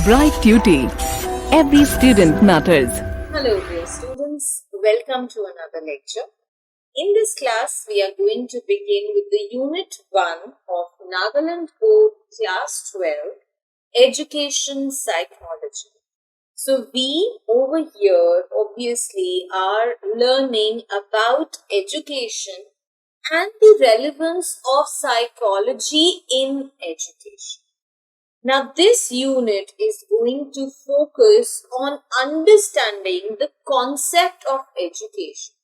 Bright Tutee. Every student matters. Hello dear students, welcome to another lecture. In this class, we are going to begin with the Unit 1 of Nagaland Board Class 12, Education Psychology. So we over here obviously are learning about education and the relevance of psychology in education. Now, this unit is going to focus on understanding the concept of education.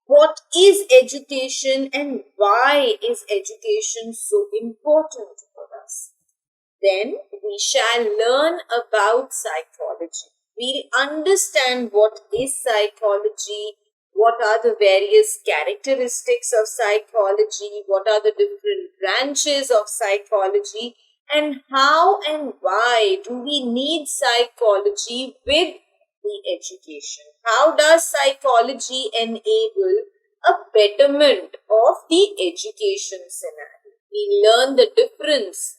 What is education and why is education so important for us? Then we shall learn about psychology. We'll understand what is psychology, what are the various characteristics of psychology, what are the different branches of psychology, and how and why do we need psychology with the education? How does psychology enable a betterment of the education scenario? We learn the difference,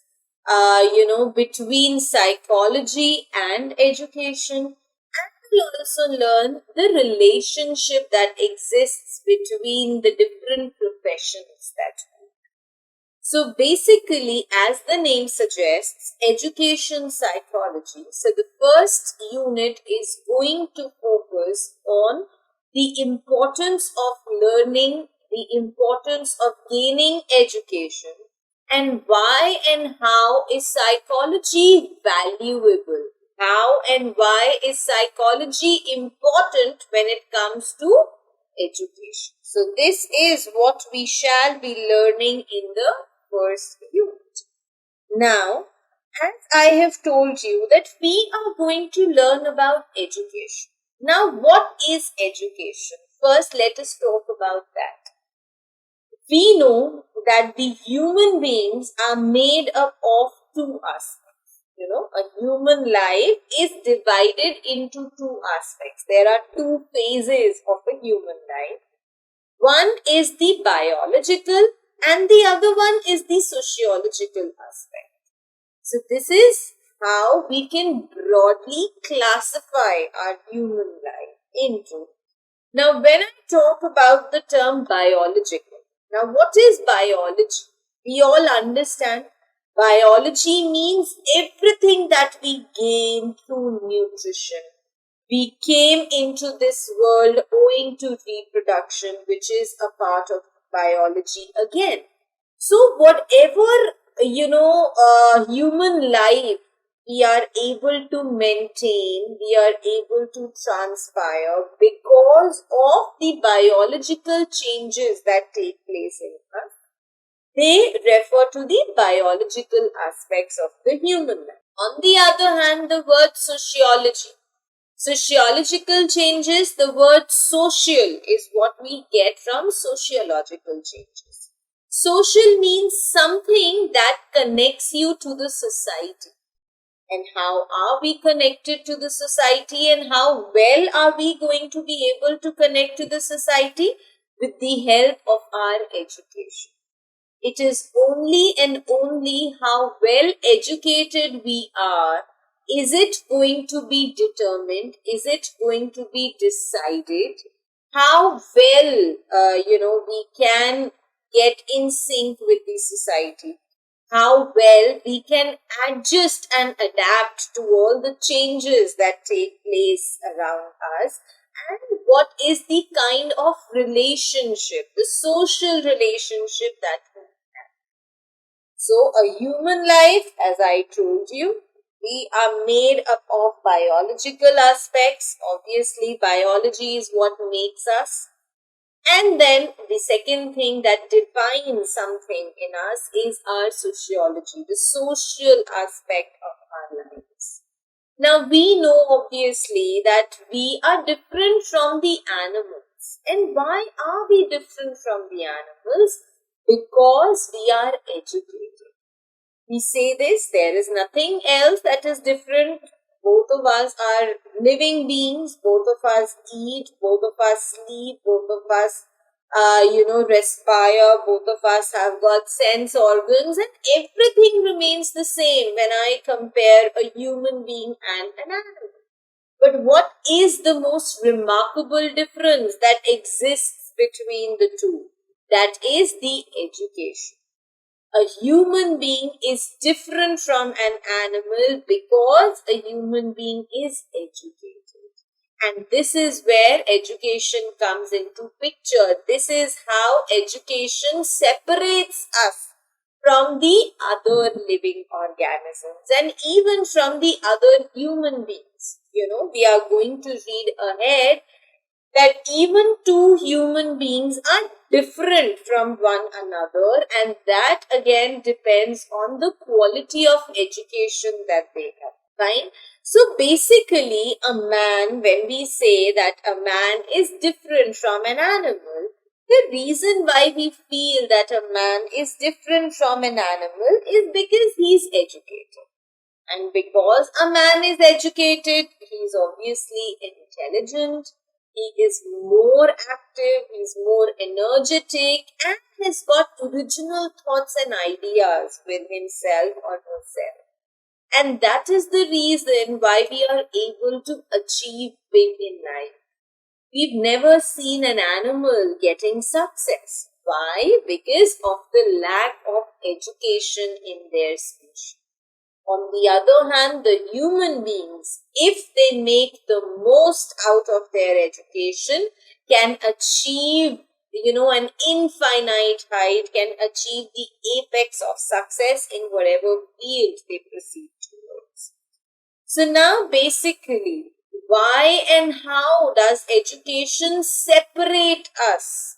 between psychology and education, and we'll also learn the relationship that exists between the different professions that we have. So basically, as the name suggests, education psychology. So the first unit is going to focus on the importance of learning, the importance of gaining education, and why and how is psychology valuable? How and why is psychology important when it comes to education? So this is what we shall be learning in the first unit. Now, as I have told you that we are going to learn about education. Now, what is education? First, let us talk about that. We know that the human beings are made up of two aspects. A human life is divided into two aspects. There are two phases of a human life. One is the biological and the other one is the sociological aspect. So this is how we can broadly classify our human life into. Now, when I talk about the term biological, now what is biology? We all understand biology means everything that we gain through nutrition. We came into this world owing to reproduction, which is a part of biology again. So whatever, human life we are able to maintain, we are able to transpire because of the biological changes that take place in us. They refer to the biological aspects of the human life. On the other hand, the word sociology. Sociological changes, the word social is what we get from sociological changes. Social means something that connects you to the society. And how are we connected to the society and how well are we going to be able to connect to the society? With the help of our education. It is only and only how well educated we are. Is it going to be determined? Is it going to be decided? How well, we can get in sync with the society? How well we can adjust and adapt to all the changes that take place around us? And what is the kind of relationship, the social relationship that we have? So a human life, as I told you, we are made up of biological aspects. Obviously, biology is what makes us. And then the second thing that defines something in us is our sociology, the social aspect of our lives. Now, we know obviously that we are different from the animals. And why are we different from the animals? Because we are educated. We say this, there is nothing else that is different. Both of us are living beings, both of us eat, both of us sleep, both of us respire. Both of us have got sense organs, and everything remains the same when I compare a human being and an animal. But what is the most remarkable difference that exists between the two? That is the education. A human being is different from an animal because a human being is educated. And this is where education comes into picture. This is how education separates us from the other living organisms and even from the other human beings. We are going to read ahead that even two human beings are different from one another, and that again depends on the quality of education that they have. Fine. So basically, a man, when we say that a man is different from an animal, the reason why we feel that a man is different from an animal is because he's educated. And because a man is educated, he's obviously intelligent, he is more active, he's more energetic, and has got original thoughts and ideas with himself or herself. And that is the reason why we are able to achieve big in life. We've never seen an animal getting success. Why? Because of the lack of education in their species. On the other hand, the human beings, if they make the most out of their education, can achieve, an infinite height, can achieve the apex of success in whatever field they proceed towards. So now basically, why and how does education separate us,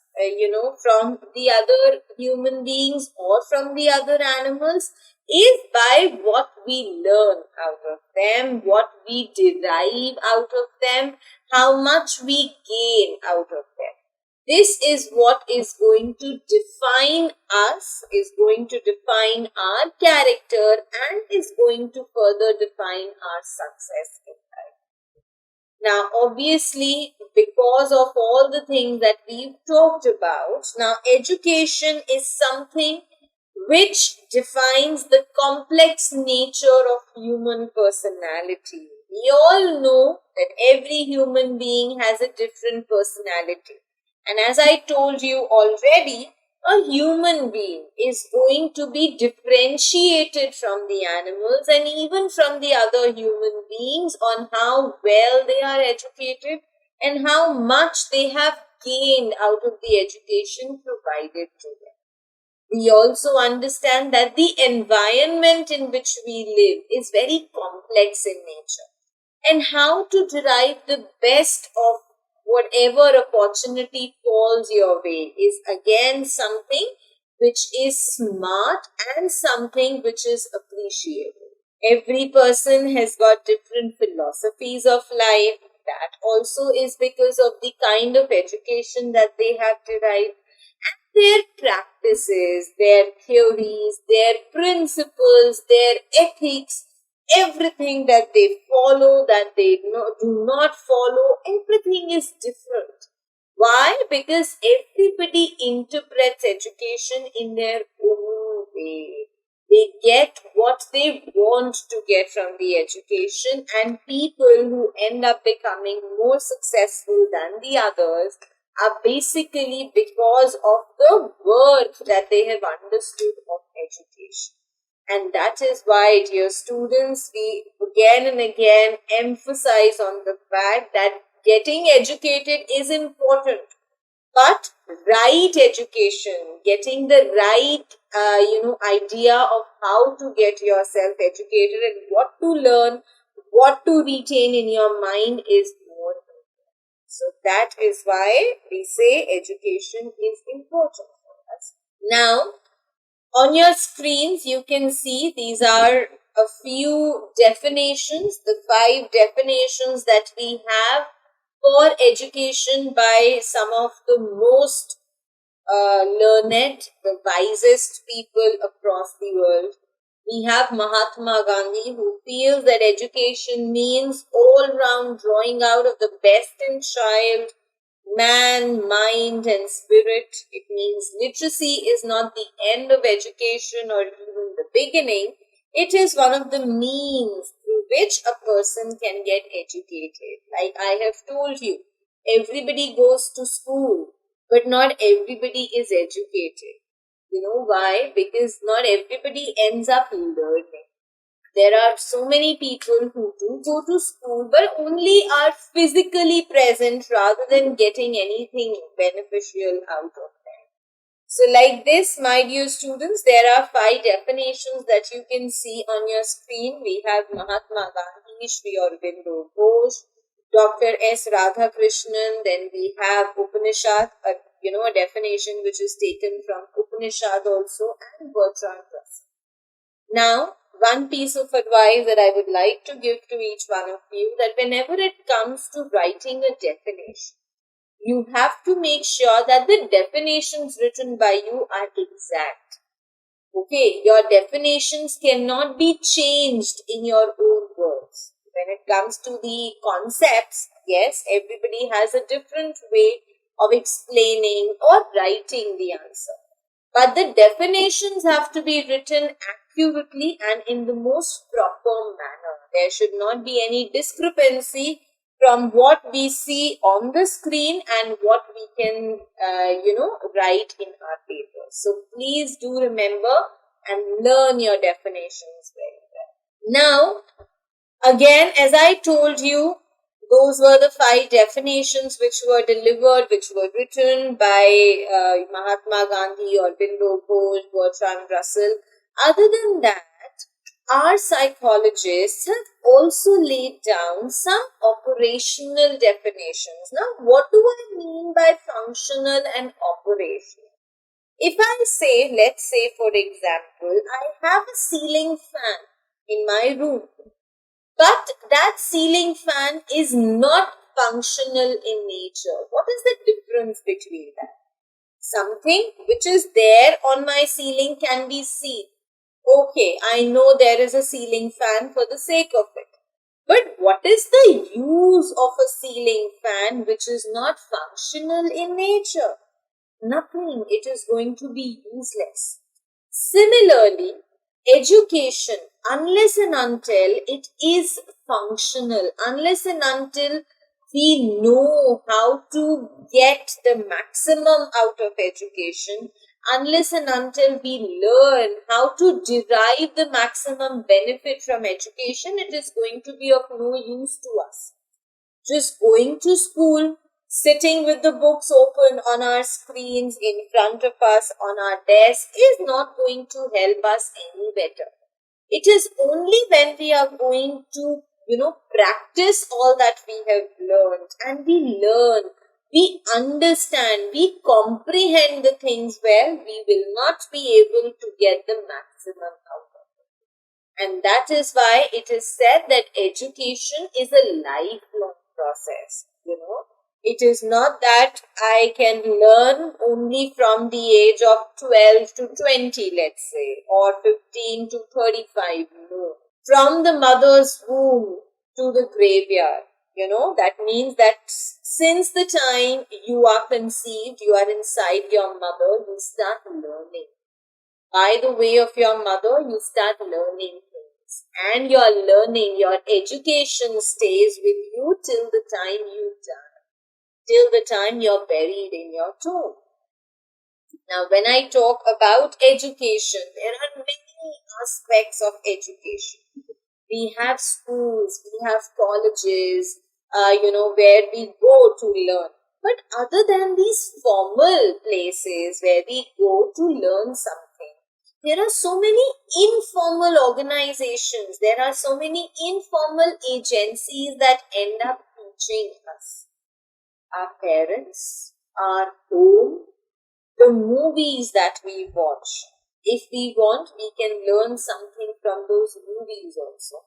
from the other human beings or from the other animals? Is by what we learn out of them, what we derive out of them, how much we gain out of them. This is what is going to define us, is going to define our character, and is going to further define our success in life. Now, obviously, because of all the things that we've talked about, now education is something which defines the complex nature of human personality. We all know that every human being has a different personality. And as I told you already, a human being is going to be differentiated from the animals and even from the other human beings on how well they are educated and how much they have gained out of the education provided to them. We also understand that the environment in which we live is very complex in nature. And how to derive the best of whatever opportunity falls your way is again something which is smart and something which is appreciable. Every person has got different philosophies of life. That also is because of the kind of education that they have derived. Their practices, their theories, their principles, their ethics, everything that they follow, that they do not follow, everything is different. Why? Because everybody interprets education in their own way. They get what they want to get from the education, and people who end up becoming more successful than the others are basically because of the worth that they have understood of education. And that is why, dear students, we again and again emphasize on the fact that getting educated is important. But right education, getting the right, idea of how to get yourself educated and what to learn, what to retain in your mind is more important. So that is why we say education is important for us. Now, on your screens, you can see these are a few definitions, the 5 definitions that we have for education by some of the most learned, the wisest people across the world. We have Mahatma Gandhi, who feels that education means all round drawing out of the best in child, man, mind, and spirit. It means literacy is not the end of education or even the beginning. It is one of the means through which a person can get educated. Like I have told you, everybody goes to school, but not everybody is educated. You know why? Because not everybody ends up learning. There are so many people who do go to school but only are physically present rather than getting anything beneficial out of them. So, like this, my dear students, there are 5 definitions that you can see on your screen. We have Mahatma Gandhi, Sri Aurobindo Ghosh, Dr. S. Radhakrishnan, then we have Upanishad, a definition which is taken from Upanishad also, and Bertrand Russell. Now, one piece of advice that I would like to give to each one of you, that whenever it comes to writing a definition, you have to make sure that the definitions written by you are exact. Okay, your definitions cannot be changed in your own words. When it comes to the concepts, yes, everybody has a different way of explaining or writing the answer. But the definitions have to be written accurately and in the most proper manner. There should not be any discrepancy from what we see on the screen and what we can, write in our papers. So please do remember and learn your definitions very well. Now, again, as I told you, those were the 5 definitions which were delivered, which were written by Mahatma Gandhi, Aurobindo Ghosh, Bertrand Russell. Other than that, our psychologists have also laid down some operational definitions. Now, what do I mean by functional and operational? If I say, let's say for example, I have a ceiling fan in my room, but that ceiling fan is not functional in nature. What is the difference between that? Something which is there on my ceiling can be seen. Okay, I know there is a ceiling fan for the sake of it. But what is the use of a ceiling fan which is not functional in nature? Nothing. It is going to be useless. Similarly, education, unless and until it is functional, unless and until we know how to get the maximum out of education, unless and until we learn how to derive the maximum benefit from education, it is going to be of no use to us. Just going to school, sitting with the books open on our screens in front of us on our desk is not going to help us any better. It is only when we are going to, practice all that we have learned and we understand, we comprehend the things well, we will not be able to get the maximum out of it. And that is why it is said that education is a lifelong process, It is not that I can learn only from the age of 12 to 20, let's say, or 15 to 35. No. From the mother's womb to the graveyard, that means that since the time you are conceived, you are inside your mother, you start learning. By the way of your mother, you start learning things. And your learning, your education stays with you till the time you die, till the time you're buried in your tomb. Now, when I talk about education, there are many aspects of education. We have schools, we have colleges, where we go to learn. But other than these formal places where we go to learn something, there are so many informal organizations, there are so many informal agencies that end up teaching us. Our parents, our home, the movies that we watch. If we want, we can learn something from those movies also.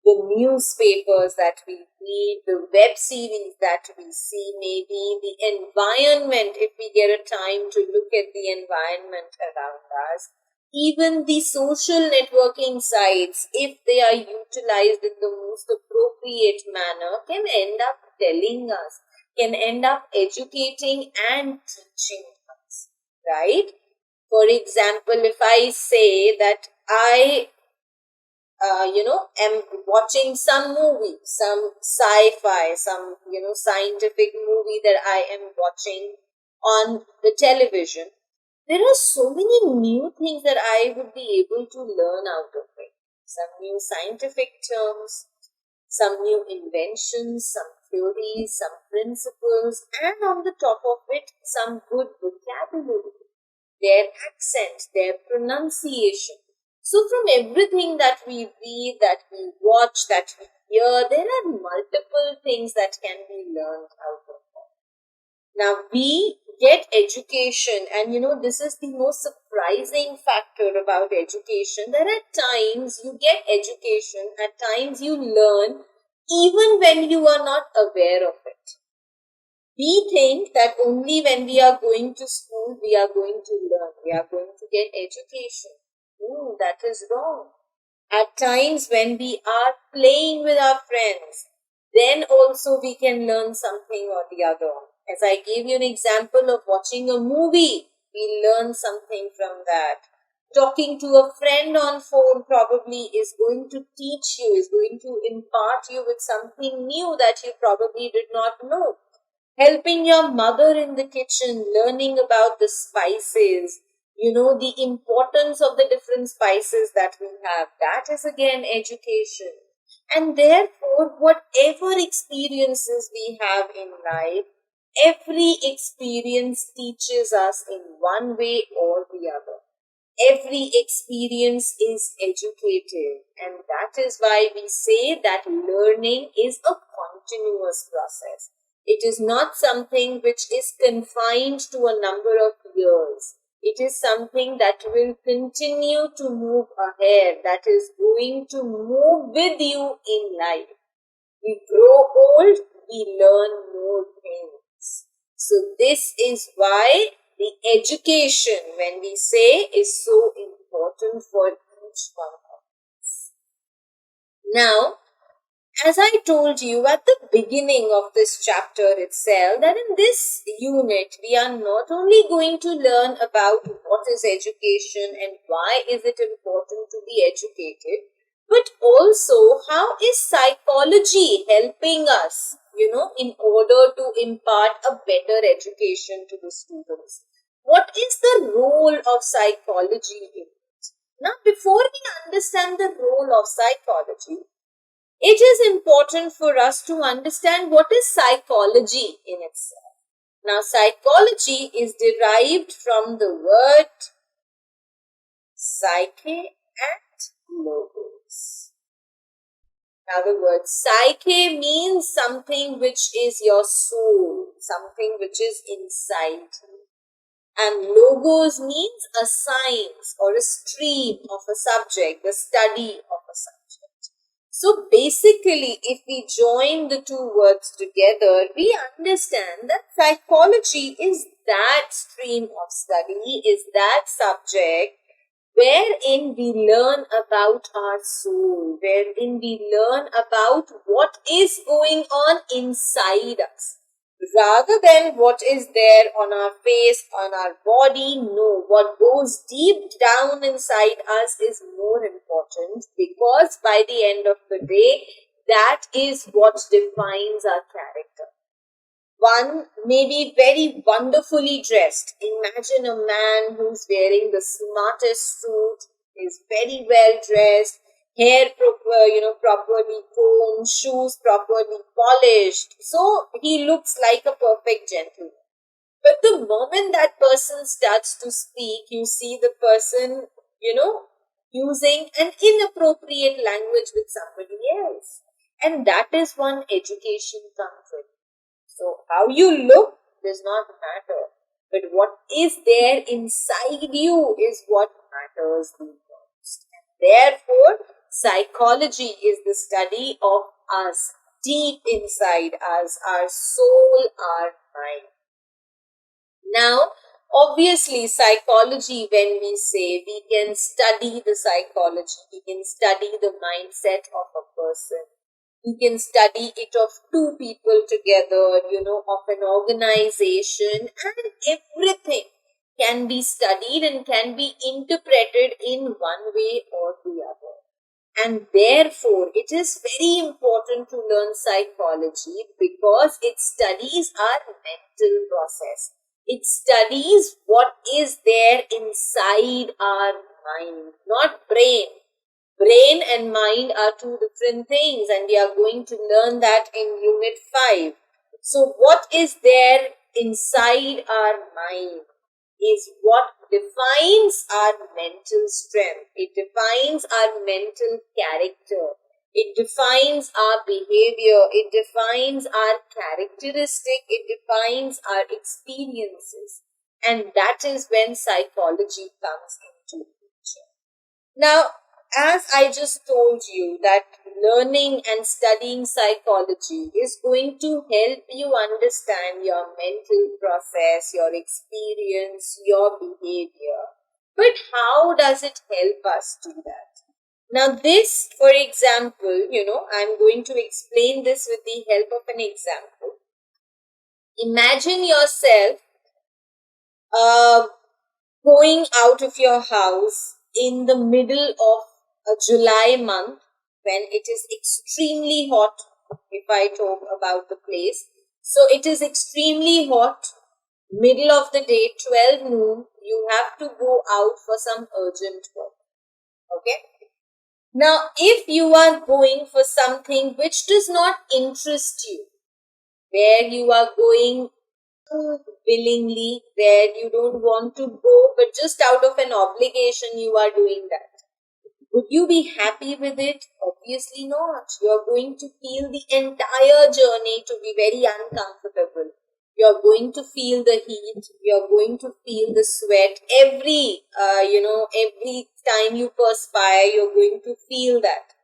The newspapers that we read, the web series that we see, maybe the environment, if we get a time to look at the environment around us. Even the social networking sites, if they are utilized in the most appropriate manner, can end up telling us can end up educating and teaching us, right? For example, if I say that I am watching some movie, some sci-fi, some, scientific movie that I am watching on the television, there are so many new things that I would be able to learn out of it. Some new scientific terms, some new inventions, some theories, some principles, and on the top of it, some good vocabulary, their accent, their pronunciation. So, from everything that we read, that we watch, that we hear, there are multiple things that can be learned out of it. Now, we get education, and this is the most surprising factor about education, that at times you get education, at times you learn, even when you are not aware of it. We think that only when we are going to school, we are going to learn, we are going to get education. That is wrong. At times when we are playing with our friends, then also we can learn something or the other. As I gave you an example of watching a movie, we learn something from that. Talking to a friend on phone probably is going to teach you, is going to impart you with something new that you probably did not know. Helping your mother in the kitchen, learning about the spices, the importance of the different spices that we have. That is again education. And therefore, whatever experiences we have in life, every experience teaches us in one way or the other. Every experience is educative, and that is why we say that learning is a continuous process. It is not something which is confined to a number of years. It is something that will continue to move ahead, that is going to move with you in life. We grow old, we learn more things. So this is why the education, when we say, is so important for each one of us. Now, as I told you at the beginning of this chapter itself, that in this unit, we are not only going to learn about what is education and why is it important to be educated, but also how is psychology helping us, in order to impart a better education to the students. What is the role of psychology in it? Now, before we understand the role of psychology, it is important for us to understand what is psychology in itself. Now, psychology is derived from the word psyche and logos. Now, the word psyche means something which is your soul, something which is inside you. And logos means a science or a stream of a subject, the study of a subject. So basically, if we join the two words together, we understand that psychology is that stream of study, is that subject wherein we learn about our soul, wherein we learn about what is going on inside us. Rather than what is there on our face, on our body, no, what goes deep down inside us is more important, because by the end of the day, that is what defines our character. One may be very wonderfully dressed. Imagine a man who's wearing the smartest suit, is very well dressed, hair properly combed, shoes properly polished. So he looks like a perfect gentleman. But the moment that person starts to speak, you see the person, using an inappropriate language with somebody else. And that is one education comes in. So how you look does not matter, but what is there inside you is what matters the most. And therefore, psychology is the study of us, deep inside us, our soul, our mind. Now, obviously, psychology, when we say, we can study the psychology, we can study the mindset of a person. You can study it of two people together, of an organization, and everything can be studied and can be interpreted in one way or the other. And therefore, it is very important to learn psychology because it studies our mental process. It studies what is there inside our mind, not brain. Brain and mind are two different things, and we are going to learn that in Unit 5. So, what is there inside our mind is what defines our mental strength. It defines our mental character. It defines our behavior. It defines our characteristic. It defines our experiences. And that is when psychology comes into picture. Now, as I just told you that learning and studying psychology is going to help you understand your mental process, your experience, your behavior. But how does it help us do that? Now this, for example, I'm going to explain this with the help of an example. Imagine yourself going out of your house in the middle of a July month when it is extremely hot, if I talk about the place. So it is extremely hot, middle of the day, 12 noon, you have to go out for some urgent work. Okay? Now, if you are going for something which does not interest you, where you are going willingly, where you don't want to go, but just out of an obligation you are doing that, would you be happy with it? Obviously not. You are going to feel the entire journey to be very uncomfortable. You are going to feel the heat. You are going to feel the sweat. Every time you perspire, you're going to feel that.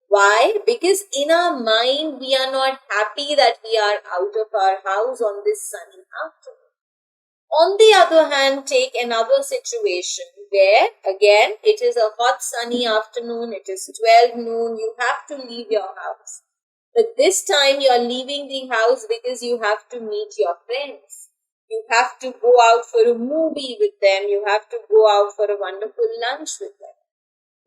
Why? Because in our mind, we are not happy that we are out of our house on this sunny afternoon. On the other hand, take another situation where, again, it is a hot sunny afternoon, it is 12 noon, you have to leave your house. But this time you are leaving the house because you have to meet your friends. You have to go out for a movie with them, you have to go out for a wonderful lunch with them.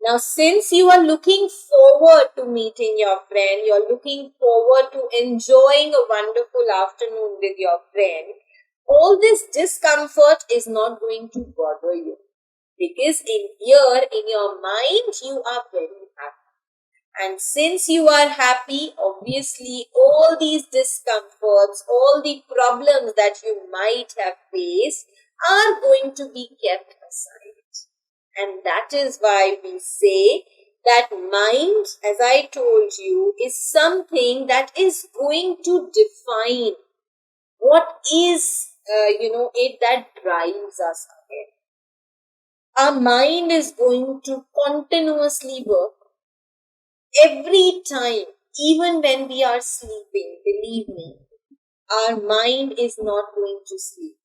Now, since you are looking forward to meeting your friend, you're looking forward to enjoying a wonderful afternoon with your friend, all this discomfort is not going to bother you. Because in your mind, you are very happy. And since you are happy, obviously all these discomforts, all the problems that you might have faced are going to be kept aside. And that is why we say that mind, as I told you, is something that is going to define what is, it that drives us ahead. Our mind is going to continuously work every time, even when we are sleeping. Believe me, our mind is not going to sleep.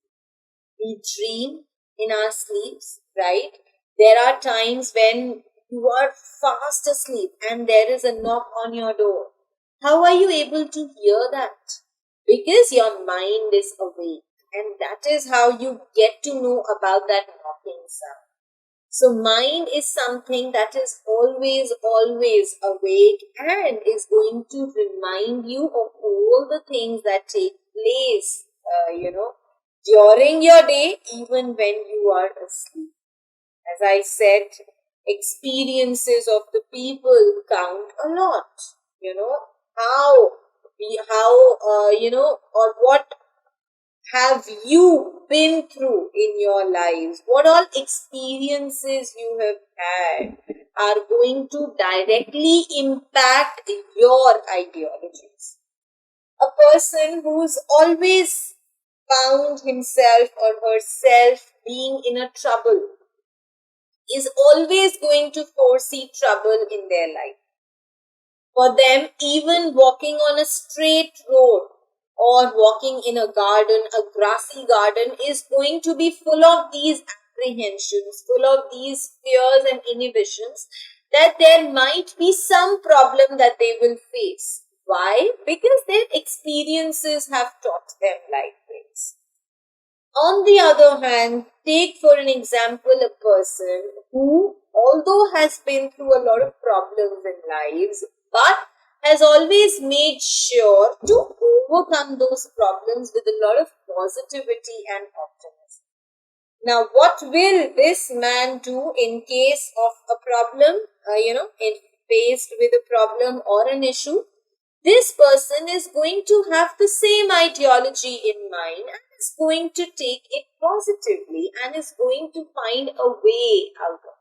We dream in our sleeps, right? There are times when you are fast asleep and there is a knock on your door. How are you able to hear that? Because your mind is awake, and that is how you get to know about that knocking sound. So mind is something that is always awake and is going to remind you of all the things that take place, during your day, even when you are asleep. As I said, experiences of the people count a lot. Or what have you been through in your lives? What all experiences you have had are going to directly impact your ideologies. A person who's always found himself or herself being in a trouble is always going to foresee trouble in their life. For them, even walking on a straight road or walking in a garden, a grassy garden, is going to be full of these apprehensions, full of these fears and inhibitions that there might be some problem that they will face. Why? Because their experiences have taught them like this. On the other hand, take for an example a person who, although has been through a lot of problems in lives, but has always made sure to overcome those problems with a lot of positivity and optimism. Now, what will this man do in case of a problem, if faced with a problem or an issue? This person is going to have the same ideology in mind and is going to take it positively and is going to find a way out of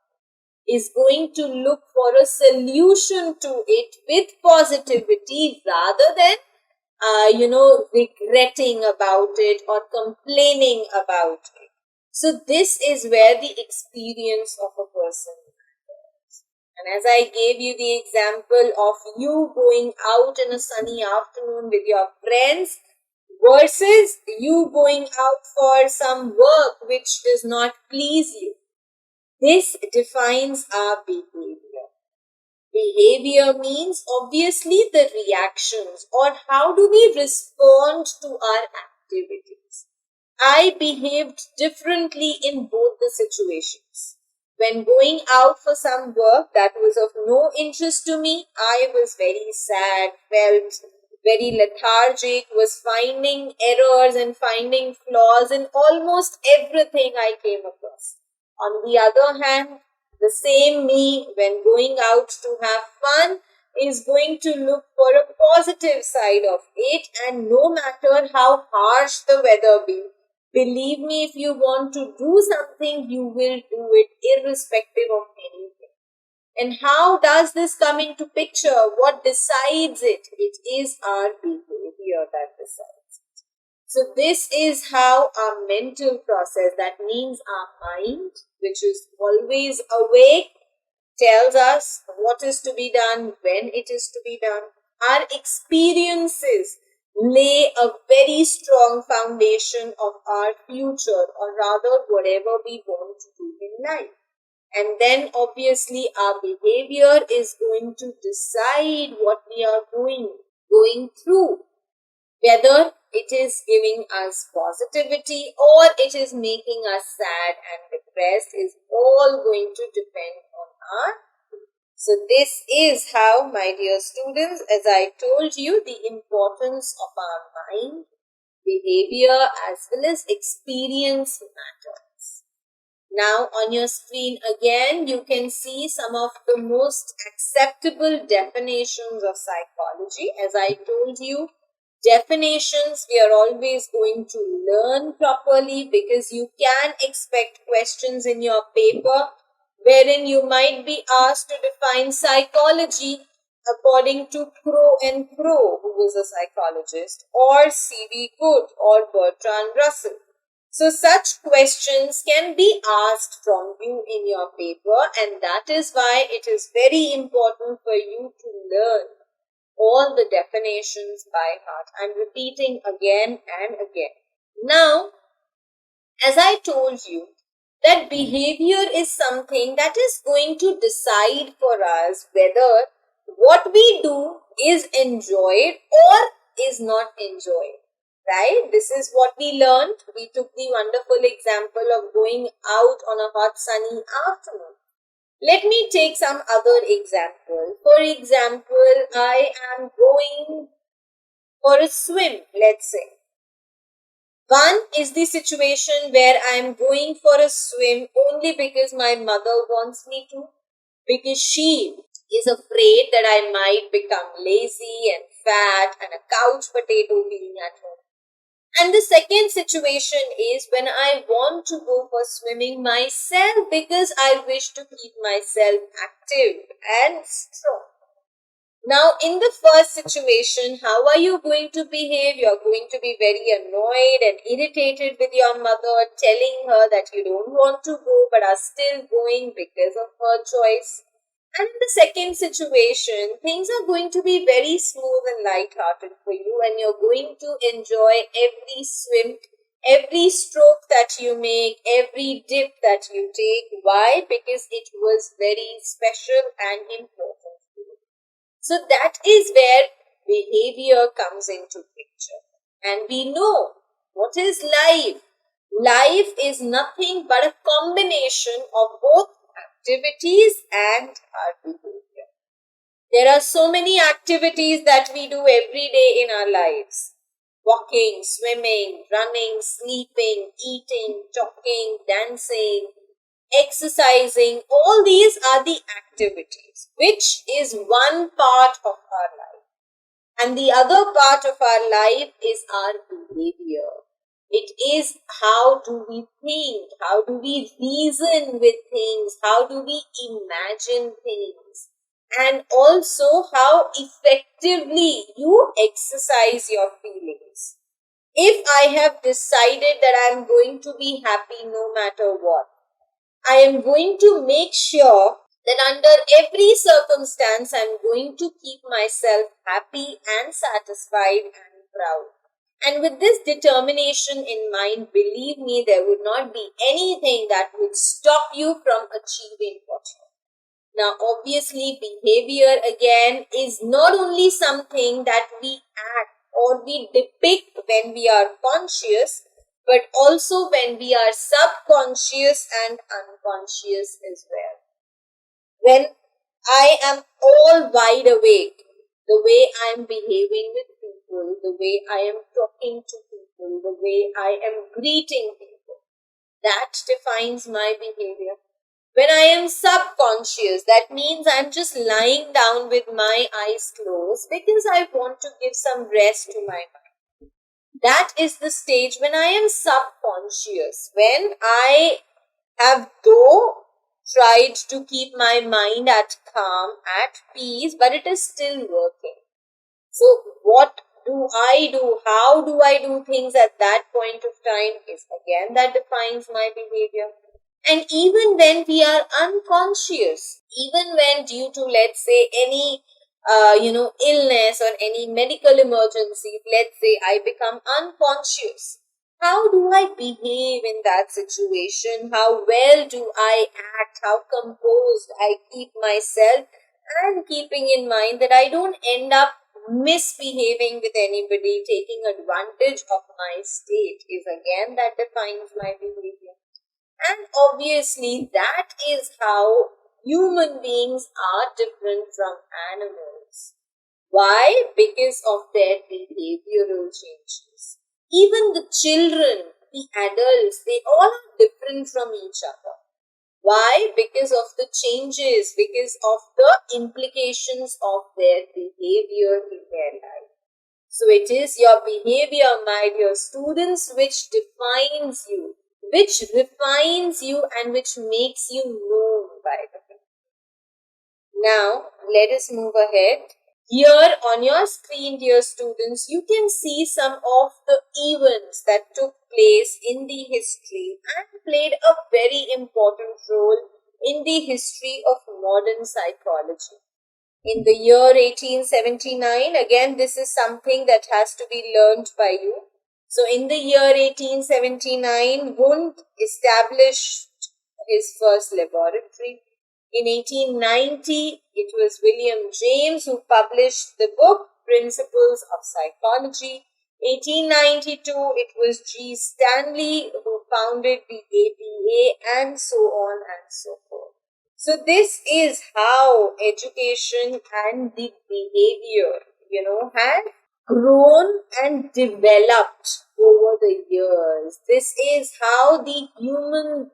it, is going to look for a solution to it with positivity rather than, regretting about it or complaining about it. So this is where the experience of a person matters. And as I gave you the example of you going out in a sunny afternoon with your friends versus you going out for some work which does not please you, this defines our behavior. Behavior means obviously the reactions or how do we respond to our activities. I behaved differently in both the situations. When going out for some work that was of no interest to me, I was very sad, felt very lethargic, was finding errors and finding flaws in almost everything I came across. On the other hand, the same me, when going out to have fun, is going to look for a positive side of it, and no matter how harsh the weather be, believe me, if you want to do something, you will do it irrespective of anything. And how does this come into picture? What decides it? It is our behavior that decides it. So this is how our mental process, that means our mind, which is always awake, tells us what is to be done, when it is to be done. Our experiences lay a very strong foundation of our future, or rather whatever we want to do in life. And then obviously our behavior is going to decide what we are going through. Whether it is giving us positivity or it is making us sad and depressed is all going to depend on our. So this is how, my dear students, as I told you, the importance of our mind, behavior as well as experience matters. Now on your screen again, you can see some of the most acceptable definitions of psychology. As I told you, definitions we are always going to learn properly, because you can expect questions in your paper wherein you might be asked to define psychology according to Crow and Crow, who was a psychologist, or C.V. Good or Bertrand Russell. So such questions can be asked from you in your paper, and that is why it is very important for you to learn all the definitions by heart. I'm repeating again and again. Now, as I told you, that behavior is something that is going to decide for us whether what we do is enjoyed or is not enjoyed. Right? This is what we learned. We took the wonderful example of going out on a hot sunny afternoon. Let me take some other example. For example, I am going for a swim, let's say. One is the situation where I am going for a swim only because my mother wants me to, because she is afraid that I might become lazy and fat and a couch potato being at home. And the second situation is when I want to go for swimming myself because I wish to keep myself active and strong. Now, in the first situation, how are you going to behave? You're going to be very annoyed and irritated with your mother, telling her that you don't want to go but are still going because of her choice. And in the second situation, things are going to be very smooth and light-hearted for you, and you're going to enjoy every swim, every stroke that you make, every dip that you take. Why? Because it was very special and important. So that is where behavior comes into picture. And we know what is life. Life is nothing but a combination of both activities and our behavior. There are so many activities that we do every day in our lives. Walking, swimming, running, sleeping, eating, talking, dancing, exercising. All these are the activities, which is one part of our life. And the other part of our life is our behavior. It is how do we think, how do we reason with things, how do we imagine things, and also how effectively you exercise your feelings. If I have decided that I am going to be happy no matter what, I am going to make sure that under every circumstance I am going to keep myself happy and satisfied and proud. And with this determination in mind, believe me, there would not be anything that would stop you from achieving what you want. Now, obviously, behavior again is not only something that we act or we depict when we are conscious, but also when we are subconscious and unconscious as well. When I am all wide awake, the way I am behaving with people, the way I am talking to people, the way I am greeting people, that defines my behavior. When I am subconscious, that means I'm just lying down with my eyes closed because I want to give some rest to my mind. That is the stage when I am subconscious, when I have though tried to keep my mind at calm, at peace, but it is still working. So what do I do? How do I do things at that point of time is again that defines my behavior. And even when we are unconscious, even when due to, let's say, any illness or any medical emergency, let's say I become unconscious, how do I behave in that situation? How well do I act? How composed I keep myself, and keeping in mind that I don't end up misbehaving with anybody, taking advantage of my state is again that defines my behavior. And obviously that is how human beings are different from animals. Why? Because of their behavioral changes. Even the children, the adults, they all are different from each other. Why? Because of the changes, because of the implications of their behavior in their life. So it is your behavior, my dear students, which defines you, which refines you, and which makes you known by the people. Now, let us move ahead. Here on your screen, dear students, you can see some of the events that took place in the history and played a very important role in the history of modern psychology. In the year 1879, again, this is something that has to be learned by you. So, in the year 1879, Wundt established his first laboratory. In 1890, it was William James who published the book Principles of Psychology. 1892, it was G. Stanley who founded the APA, and so on and so forth. So this is how education and the behavior, had grown and developed over the years. This is how the human,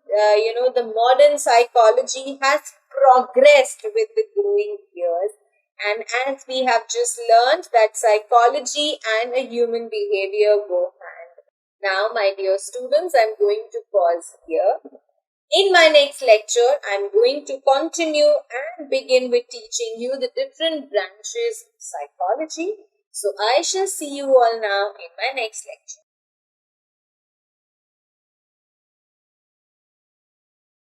the modern psychology has progressed with the growing years. And as we have just learned that psychology and a human behavior go hand. Now, my dear students, I'm going to pause here. In my next lecture, I'm going to continue and begin with teaching you the different branches of psychology. So I shall see you all now in my next lecture.